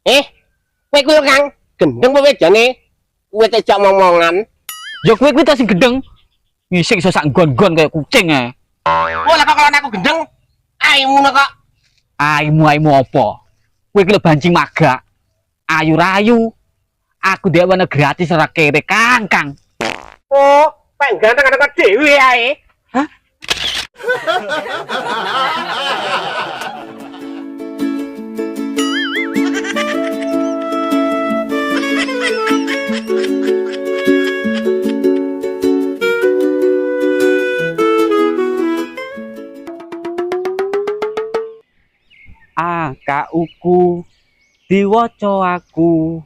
Kowe kuwi Kang, gendeng apa wedane? Kowe tejak momongan. Ya kowe kuwi ta sing gendeng. Ngising iso sak nggon-nggon kaya kucing ae. Oh, lah kok kalau aku gendeng, aimu kok. Aimu apa? Kowe iki lho banjing magak. Ayu rayu. Aku dhek wene gratis ora kere Kang. Oh, pengen ganteng kok dhewe ae. Hah? Uku diwaca aku,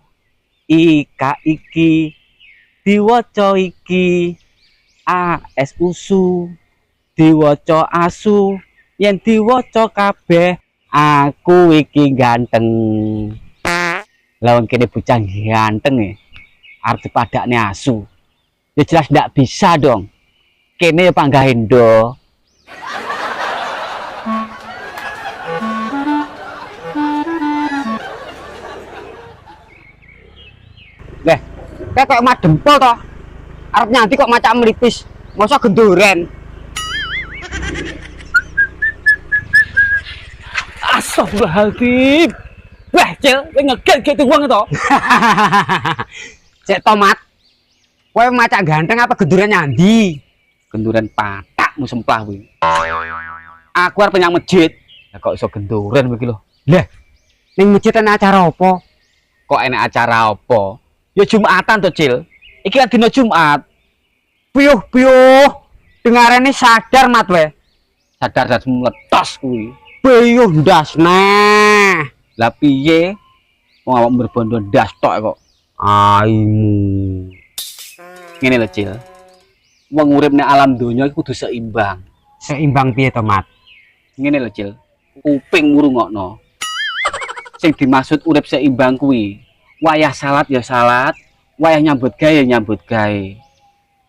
ika iki diwaca iki, as usu diwaca asu, yen diwaca kabeh aku iki ganteng. Lawan kene bocah ganteng arep padakne asu. Ya jelas ndak bisa dong. Kene ya panggah endo. Leh, kayak mak dempol toh. Arep nyanti kok macam melipis. Masa genduren. Astagfirullahaladzim. Wah, Cil, kowe ngegel gitu wong to. Cek tomat. Kowe macam ganteng apa genduren nyandi? Genduren patakmu semplah kuwi. Aku arep nyang masjid. Lah kok iso genduren iki lho. Lah, ning masjid ana acara apa? Kok enak acara apa? Ya Jumatan to, Cil. Iki kan dina Jumat. Piyuh. Dengarane sadar mat we. Sadar dan meletos kuwi. Piyuh ndas nah. Lah piye? Wong awak berbondo ndas tok kok. Aimu. Ngene lho, Cil. Wong urip ning alam donya iku kudu seimbang. Seimbang piye to, Mat? Ngene lho, Cil. Kuping ngrungokno. Sing dimaksud urip seimbang kuwi wayah salat ya salat, wayah nyambut gawe ya nyambut gawe.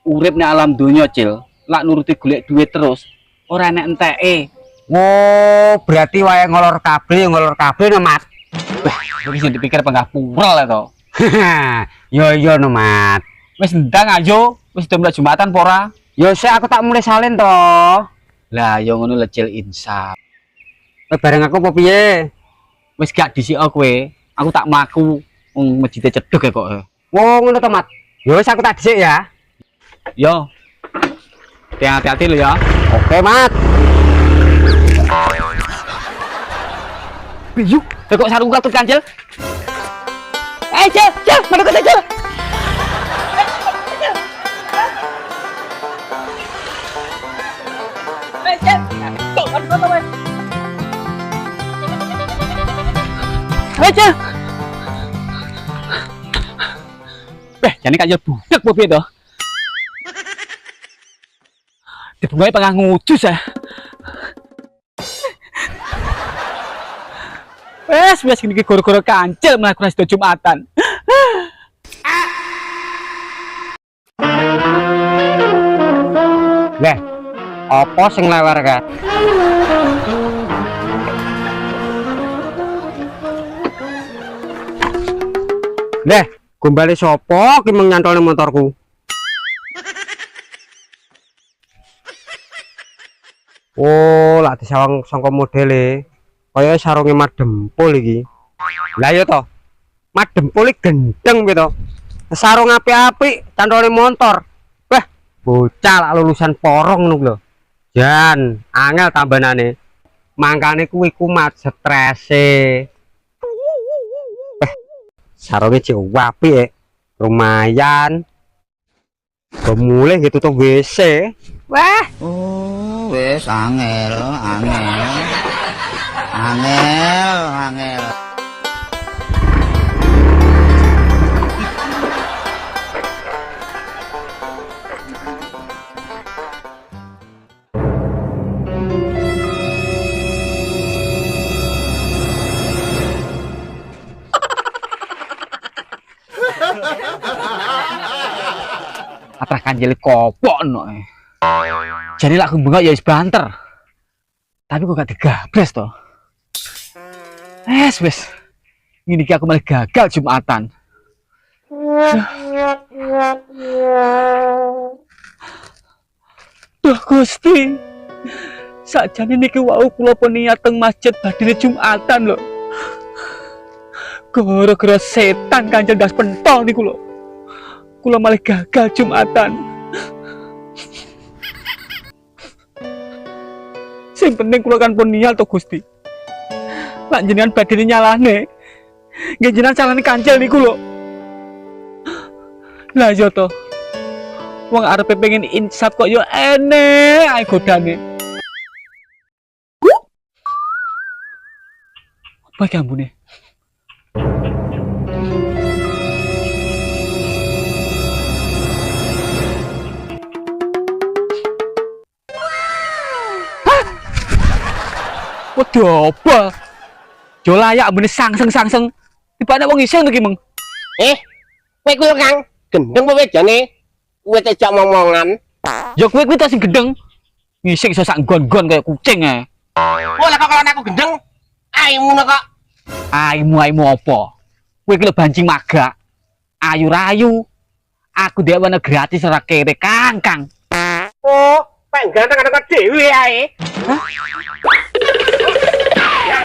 Urip ning alam donya, Cil, lak nuruti golek duit terus, ora enek enteke. Oh, berarti wayah ngolor kabeh no, Mat. Wah, iki sing dipikir penggah pural to. Yo no, Mat. Wis ndang ayo, wis do mulai Jumatan apa ora? Yo sik aku tak mulai salin to. Lah, yo ngono lho, Cil, insaf. Bareng aku apa piye? Wis gak disik kowe, aku tak mlaku. Wong masjid cedhek kok. Wong ngono to, Mat. Ya wis aku tak dhisik ya. Yo. Hati-hati lho ya. Oke, Mat. Biyu, kok sarung katut Kancil? Cil, mana kok Cil? Cil. Tuh, kan wes. Cil. Jane kaya budek apa piye to? Dibungai pengah ngujus ya. Wes gini goro-goro Kancil melakukan sedaya Jumatan. Leh, apa sing lewer ka? Leh, gombale sapa ki nyantolne motorku? Oh, lak disawang sangka modele. Kaya sarunge Mat Dempul iki. Lah ya to. Mat Dempul iki gendeng piye to? Sarung apik-apik, cantole motor. Wah, bocah lak lulusan porong ngono lho. Jan, angel tambanane. Mangkane kuwi kumat strese. Sarungnya jauh apik lumayan. Mulai gitu tuh WC. Wah. Oh, wes angel. Atrah Kancil kopok no. Jadi lak bengok ya wis banter. Tapi kok gak digabres to. Wes. Ngene iki aku malah gagal Jumatan. Duh Gusti. Sakjane niki wau kula pun niat teng masjid badhe Jumatan lho. Gara-gara setan Kanjeng das pentol niku lho. Kula malah gagal Jumatan. Sing penting kula kan pun niat to Gusti. Lak jenengan badhe nyalahne. Nggih jenengan salahne kancil niku lho. Lah yo to. Wong arepe pengen insaf kok yo enek ae godane. Apa ki ambune? Waduh apa? Jo layak ambune sangseng-sangseng. Tibane wong iseng to ki meng. Kowe kuwi Kang, gendeng apa wedane? Kowe tejak momongan. Ya kowe kuwi ta sing gendeng. Ngising iso sak nggon-nggon kaya kucing ae. Oh, lah kok kalau aku gendeng, aimu kok. Aimu apa? Kowe iki lho banjing magak. Ayu rayu. Aku dhewe ana gratis ora kere Kang. Oh, pengen ganteng-ganteng dhewe ae. Hah? Ya,